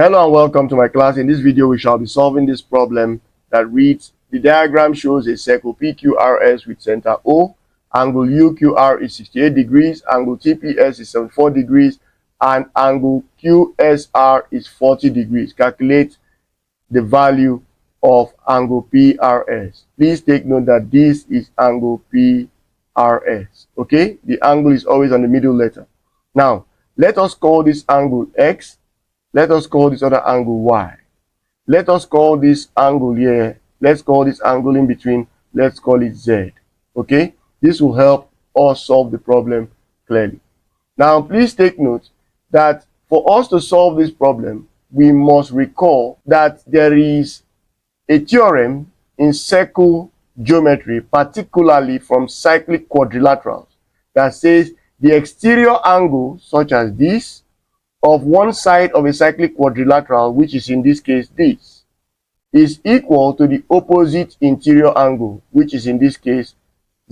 Hello and welcome to my class. In this video, we shall be solving this problem that reads, the diagram shows a circle PQRS with center O, angle UQR is 68 degrees, angle TPS is 74 degrees, and angle QSR is 40 degrees. Calculate the value of angle PRS. Please take note that this is angle PRS. Okay, the angle is always on the middle letter. Now, let us call this angle X. Let us call this other angle Y. Let us call this angle here, let's call this angle in between, let's call it Z. Okay, this will help us solve the problem clearly. Now, please take note that for us to solve this problem, we must recall that there is a theorem in circle geometry, particularly from cyclic quadrilaterals, that says the exterior angle, such as this, of one side of a cyclic quadrilateral, which is in this case this, is equal to the opposite interior angle, which is in this case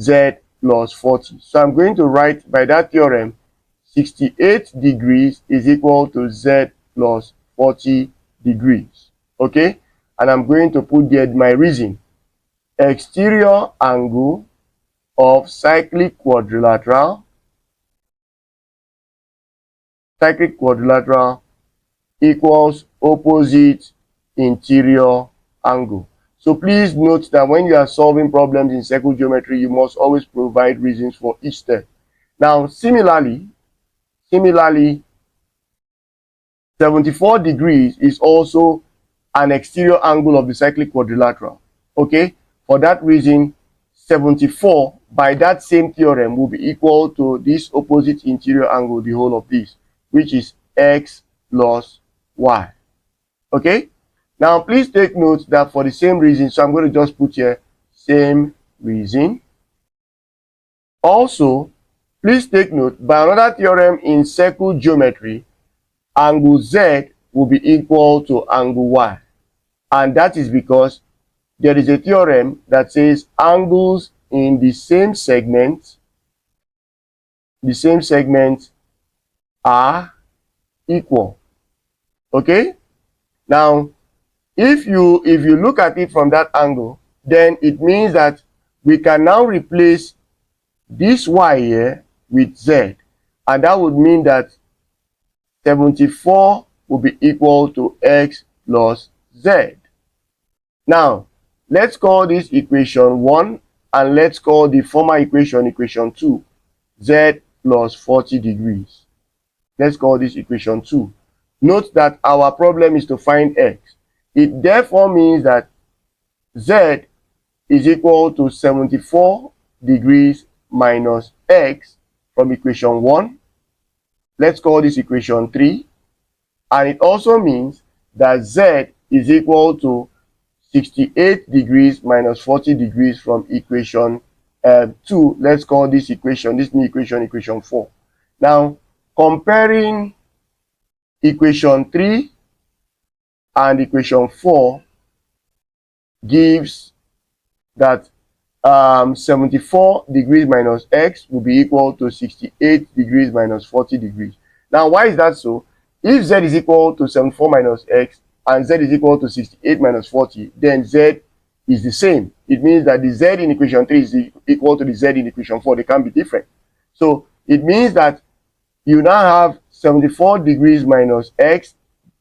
Z plus 40. So I'm going to write by that theorem 68 degrees is equal to Z plus 40 degrees. Okay, and I'm going to put there my reason. Exterior angle of cyclic quadrilateral equals opposite interior angle. So please note that when you are solving problems in circle geometry, you must always provide reasons for each step. Now, similarly, 74 degrees is also an exterior angle of the cyclic quadrilateral. Okay, for that reason, 74 by that same theorem will be equal to this opposite interior angle, the whole of this, which is X plus Y. Okay, now please take note that for the same reason, so I'm going to just put here same reason. Also, please take note, by another theorem in circle geometry, angle Z will be equal to angle Y, and that is because there is a theorem that says angles in the same segment are equal. Okay, now if you look at it from that angle, then it means that we can now replace this Y here with Z, and that would mean that 74 will be equal to X plus Z. Now, let's call this equation 1, and let's call the former equation 2, Z plus 40 degrees. Let's call this equation 2. Note that our problem is to find X. It therefore means that Z is equal to 74 degrees minus X from equation 1. Let's call this equation 3. And it also means that Z is equal to 68 degrees minus 40 degrees from equation 2. Let's call this equation, this new equation, equation 4. Now, comparing equation 3 and equation 4 gives that 74 degrees minus X will be equal to 68 degrees minus 40 degrees. Now, why is that so? If Z is equal to 74 minus X and Z is equal to 68 minus 40, then Z is the same. It means that the Z in equation 3 is equal to the Z in equation 4. They can't be different. So it means that you now have 74 degrees minus X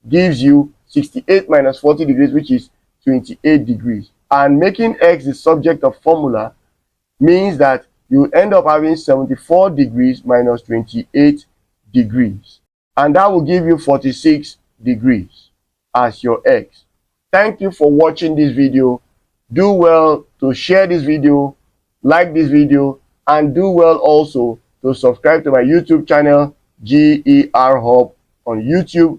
gives you 68 minus 40 degrees, which is 28 degrees. And making X the subject of formula means that you end up having 74 degrees minus 28 degrees. And that will give you 46 degrees as your X. Thank you for watching this video. Do well to share this video, like this video, and do well also to subscribe to my YouTube channel, GER Hub on YouTube.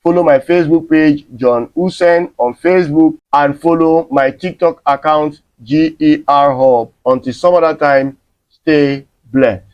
Follow my Facebook page, John Usen, on Facebook, and follow my TikTok account, GER Hub. Until some other time, stay blessed.